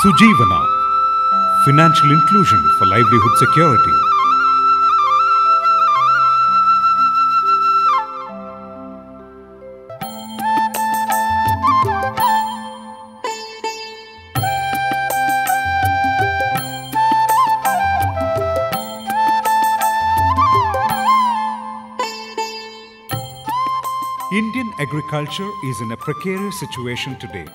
Sujivana, financial inclusion for livelihood security. Indian agriculture is in a precarious situation today.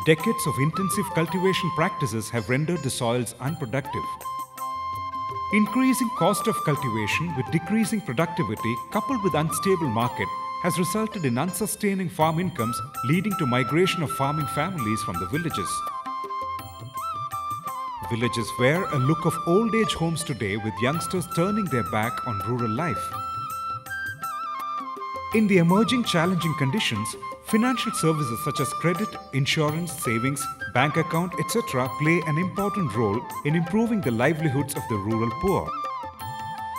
Decades of intensive cultivation practices have rendered the soils unproductive. Increasing cost of cultivation with decreasing productivity coupled with unstable market has resulted in unsustaining farm incomes, leading to migration of farming families from the villages. Villages wear a look of old age homes today, with youngsters turning their back on rural life. In the emerging challenging conditions, financial services such as credit, insurance, savings, bank account, etc. play an important role in improving the livelihoods of the rural poor.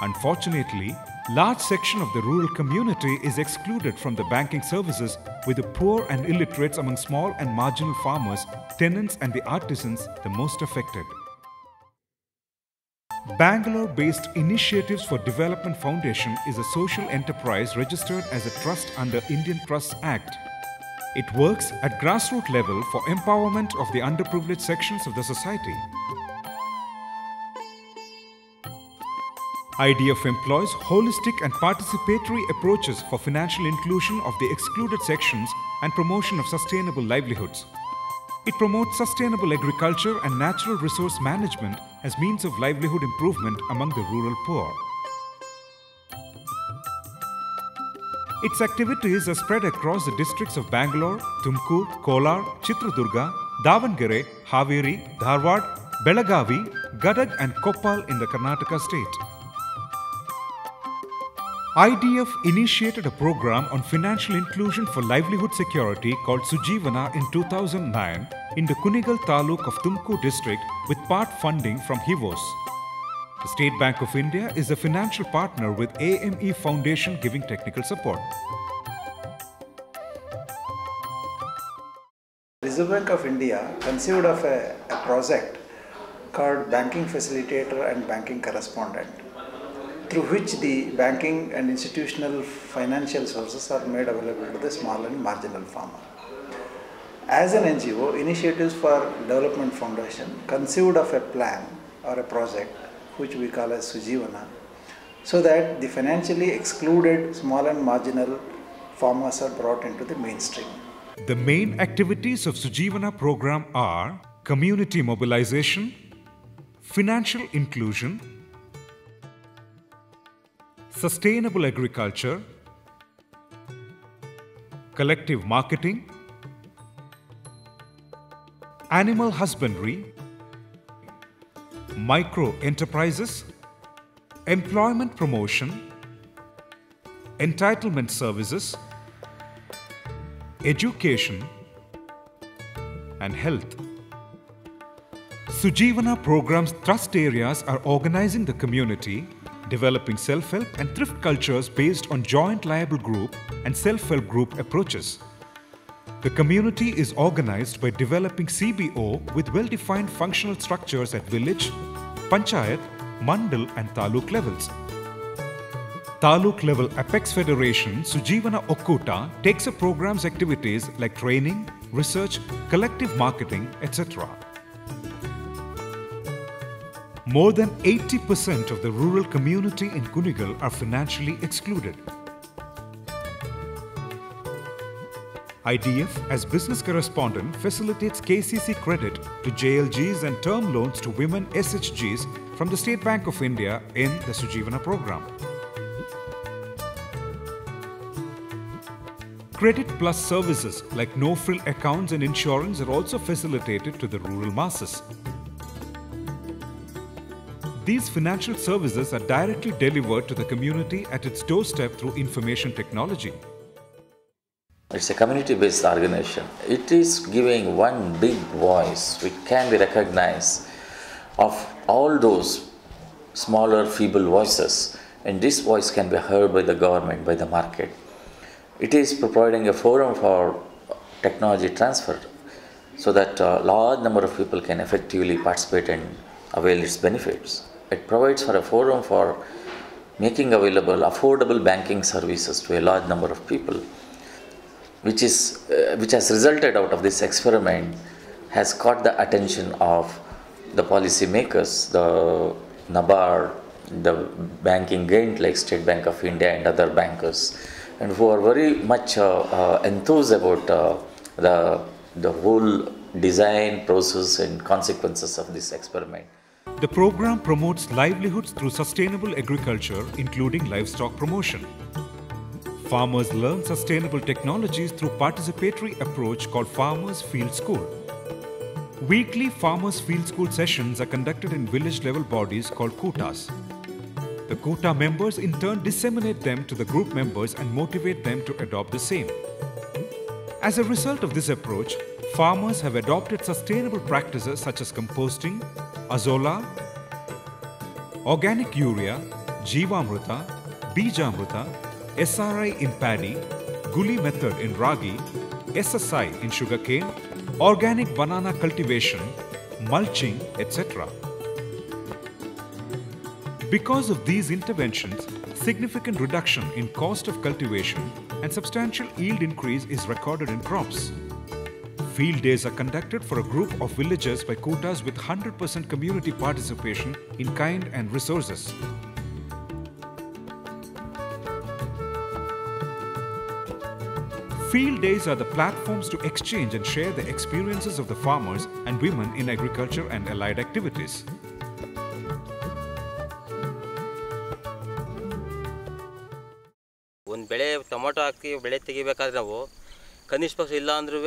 Unfortunately, large section of the rural community is excluded from the banking services, with the poor and illiterates among small and marginal farmers, tenants and the artisans the most affected. Bangalore-based Initiatives for Development Foundation is a social enterprise registered as a trust under Indian Trusts Act. It works at grassroots level for empowerment of the underprivileged sections of the society. IDF employs holistic and participatory approaches for financial inclusion of the excluded sections and promotion of sustainable livelihoods. It promotes sustainable agriculture and natural resource management as means of livelihood improvement among the rural poor. Its activities are spread across the districts of Bangalore, Tumkur, Kolar, Chitradurga, Davangere, Haveri, Dharwad, Belagavi, Gadag and Koppal in the Karnataka state. IDF initiated a program on financial inclusion for livelihood security called Sujivana in 2009 in the Kunigal Taluk of Tumkur district with part funding from HIVOS. The State Bank of India is a financial partner with AME Foundation giving technical support. Reserve Bank of India conceived of a project called Banking Facilitator and Banking Correspondent, through which the banking and institutional financial sources are made available to the small and marginal farmer. As an NGO, Initiatives for Development Foundation conceived of a plan or a project which we call as Sujivana, so that the financially excluded small and marginal farmers are brought into the mainstream. The main activities of Sujivana program are community mobilization, financial inclusion, sustainable agriculture, collective marketing, animal husbandry, micro enterprises, employment promotion, entitlement services, education, and health. Sujivana program's thrust areas are organizing the community, developing self-help and thrift cultures based on joint liable group and self-help group approaches. The community is organized by developing CBO with well-defined functional structures at village, panchayat, mandal and taluk levels. Taluk level Apex Federation Sujivana Okkuta takes up programs activities like training, research, collective marketing, etc. More than 80% of the rural community in Kunigal are financially excluded. IDF, as business correspondent, facilitates KCC credit to JLGs and term loans to women SHGs from the State Bank of India in the Sujivana program. Credit plus services like no-frill accounts and insurance are also facilitated to the rural masses. These financial services are directly delivered to the community at its doorstep through information technology. It's a community-based organization. It is giving one big voice which can be recognized of all those smaller, feeble voices, and this voice can be heard by the government, by the market. It is providing a forum for technology transfer so that a large number of people can effectively participate and avail its benefits. It provides for a forum for making available affordable banking services to a large number of people, which has resulted out of this experiment, has caught the attention of the policy makers, the NABARD, the banking giant like State Bank of India and other bankers, and who are very much enthused about the whole design process and consequences of this experiment. The program promotes livelihoods through sustainable agriculture, including livestock promotion. Farmers learn sustainable technologies through participatory approach called Farmers Field School. Weekly Farmers Field School sessions are conducted in village-level bodies called Kutas. The Kuta members in turn disseminate them to the group members and motivate them to adopt the same. As a result of this approach, farmers have adopted sustainable practices such as composting, Azolla, organic urea, Jeevamruta, Bijamruta, SRI in paddy, Guli method in ragi, SSI in sugarcane, organic banana cultivation, mulching, etc. Because of these interventions, significant reduction in cost of cultivation and substantial yield increase is recorded in crops. Field days are conducted for a group of villagers by Kutas with 100% community participation in kind and resources. Field days are the platforms to exchange and share the experiences of the farmers and women in agriculture and allied activities. ಒಂದು ಬೆಳೆ tomato ಹಾಕಿ ಬೆಳೆ ತೆಗಿಬೇಕಾದ್ರೆ ನಾವು ಕನಿಷ್ಠ ಪಕ್ಷ ಇಲ್ಲ ಅಂದ್ರೂ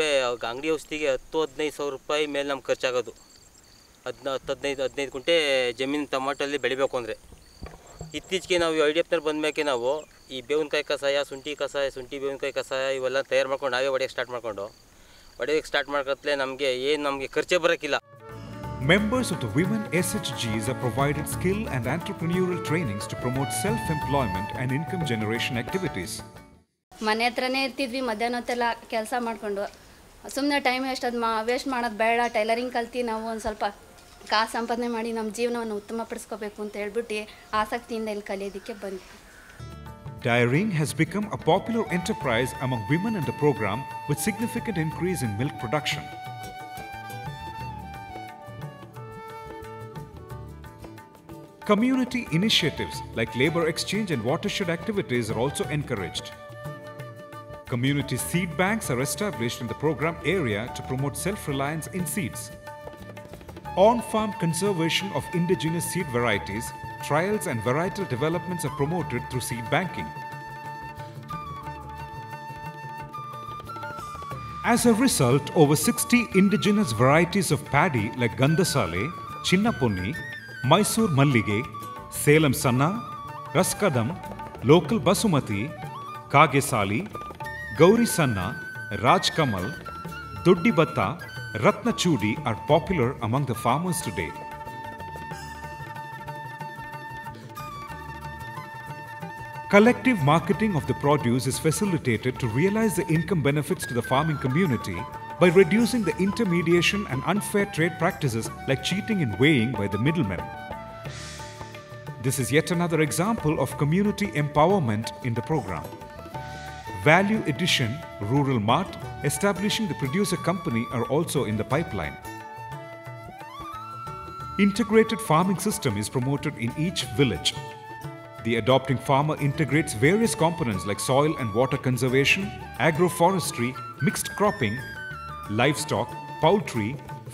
ಅಂಗಡಿ ಔಷಧಿಗೆ 10-15 ಸಾವಿರ ರೂಪಾಯಿ ಮೇಲೆ ನಮ್ಗೆ ಖರ್ಚಾಗೋದು. 15 ಗುಂಟೆ ಜಮೀನು ಟೊಮೊಟೊಲ್ಲಿ ಬೆಳಿಬೇಕು ಅಂದರೆ. ಇತ್ತೀಚೆಗೆ ನಾವು IDFನಲ್ಲಿ ಬಂದಮೇಲೆ ನಾವು ಈ ಬೇವಿನಕಾಯಿ ಕಷಾಯ, ಶುಂಠಿ ಬೇವಿನಕಾಯಿ ಕಷಾಯ ಇವೆಲ್ಲ ತಯಾರು ಮಾಡ್ಕೊಂಡು ನಾವೇ ಹೊಡೆಯೋಕ್ಕೆ ಸ್ಟಾರ್ಟ್ ಮಾಡ್ಕೊತ್ಲೇ ನಮಗೆ ಖರ್ಚೇ ಬರೋಕ್ಕಿಲ್ಲ. Members of the Women SHGs are provided skill and entrepreneurial trainings to promote self-employment and income generation activities. ಮನೆ ಹತ್ರನೇ ಇರ್ತಿದ್ವಿ, ಮಧ್ಯಾಹ್ನ ಹೊತ್ತೆಲ್ಲ ಕೆಲಸ ಮಾಡಿಕೊಂಡು ಸುಮ್ಮನೆ ಟೈಮ್ ವೇಸ್ಟ್ ಮಾಡೋದು ಬೇಡ, ಟೈಲರಿಂಗ್ ಕಲ್ತು ನಾವು ಒಂದು ಸ್ವಲ್ಪ ಕಾಸು ಸಂಪಾದನೆ ಮಾಡಿ ನಮ್ಮ ಜೀವನವನ್ನು ಉತ್ತಮಪಡಿಸ್ಕೋಬೇಕು ಅಂತ ಹೇಳ್ಬಿಟ್ಟು ಆಸಕ್ತಿಯಿಂದ ಇಲ್ಲಿ ಕಲಿಯೋದಕ್ಕೆ ಬಂದ್ವಿ. Dairying has become a popular enterprise among women in the program with significant increase in milk production. Community initiatives like labor exchange and watershed activities are also encouraged. Community seed banks are established in the program area to promote self-reliance in seeds. On-farm conservation of indigenous seed varieties, trials and varietal developments are promoted through seed banking. As a result, over 60 indigenous varieties of paddy like Gandasale, Chinnaponni, Mysore Mallige, Salem Sanna, Raskadam, local Basumati, Kagesali, Gauri Sanna, Raj Kamal, Duddi Batta, Ratna Chudi are popular among the farmers today. Collective marketing of the produce is facilitated to realize the income benefits to the farming community by reducing the intermediation and unfair trade practices like cheating in weighing by the middlemen. This is yet another example of community empowerment in the program. Value addition, rural mart, establishing the producer company are also in the pipeline. Integrated farming system is promoted in each village. The adopting farmer integrates various components like soil and water conservation, agroforestry, mixed cropping, livestock, poultry,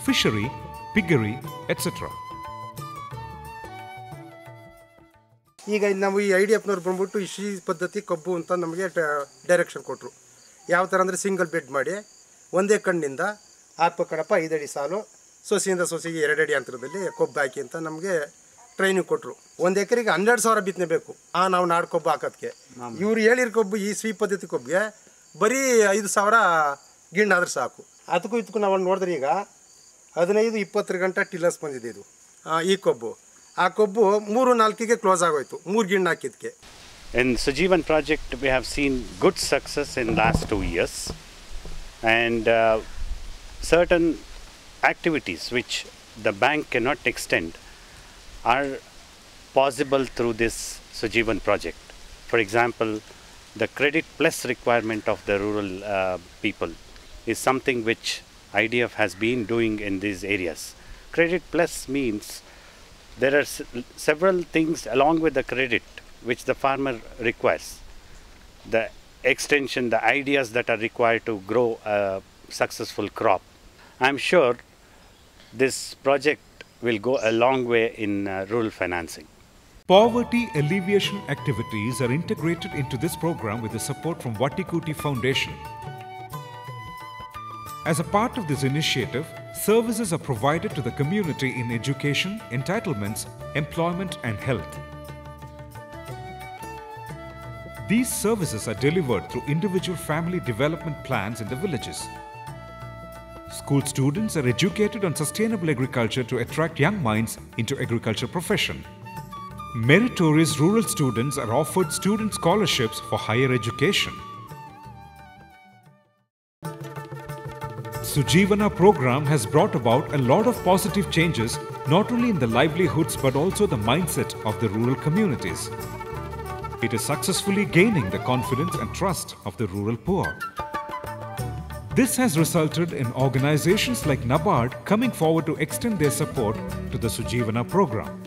fishery, piggery, etc. ಈಗ ನಾವು ಈ IDFನವ್ರು ಬಂದ್ಬಿಟ್ಟು ಈ ಪದ್ಧತಿ ಕಬ್ಬು ಅಂತ ನಮಗೆ direction ಕೊಟ್ಟರು. ಯಾವ ಥರ ಅಂದರೆ ಸಿಂಗಲ್ ಬೆಡ್ ಮಾಡಿ ಒಂದೇ ಕಣ್ಣಿಂದ ಕಡಪ 5 ಅಡಿ ಸಾಲು, ಸೊಸೆಯಿಂದ ಸೊಸೆಗೆ 2 ಅಡಿ ಅಂತರದಲ್ಲಿ ಕೊಬ್ಬು ಹಾಕಿ ಅಂತ ನಮಗೆ ಟ್ರೈನಿಂಗ್ ಕೊಟ್ಟರು. 1 ಎಕರೆಗೆ 12,000 ಬಿತ್ತನೆ ಬೇಕು ನಾವು ನಾಡು ಕೊಬ್ಬು ಹಾಕೋದಕ್ಕೆ. ಇವ್ರು ಹೇಳಿರೋ ಕೊಬ್ಬು ಈ ಪದ್ಧತಿ ಕೊಬ್ಬಿಗೆ ಬರೀ 5,000 ಗಿಣ್ಣಾದ್ರೆ ಸಾಕು. ಅದಕ್ಕೂ ಇದಕ್ಕೂ ನಾವು ನೋಡಿದ್ರೆ ಈಗ 15-20 ಗಂಟೆ ಟಿಲ್ಲರ್ಸ್ ಬಂದಿದೆ ಇದು ಈ ಕೊಬ್ಬು. ಆ ಕೊಬ್ಬು 3-4ಗೆ ಕ್ಲೋಸ್ ಆಗೋಯ್ತು 3 ಗಿಣ್ಣು ಹಾಕಿದ್ದಕ್ಕೆ. In Sajeevan project we have seen good success in last 2 years, and certain activities which the bank cannot extend are possible through this Sujeevan project. For example, the credit plus requirement of the rural people is something which IDF has been doing in these areas. Credit plus means there are several things along with the credit which the farmer requires. The extension, the ideas that are required to grow a successful crop. I'm sure this project will go a long way in rural financing. Poverty alleviation activities are integrated into this program with the support from Vatikuti Foundation. As a part of this initiative, services are provided to the community in education, entitlements, employment and health. These services are delivered through individual family development plans in the villages. School students are educated on sustainable agriculture to attract young minds into agriculture profession. Meritorious rural students are offered student scholarships for higher education. Sujeevana program has brought about a lot of positive changes not only in the livelihoods but also the mindset of the rural communities. It is successfully gaining the confidence and trust of the rural poor. This has resulted in organizations like NABARD coming forward to extend their support to the Sujeevana program.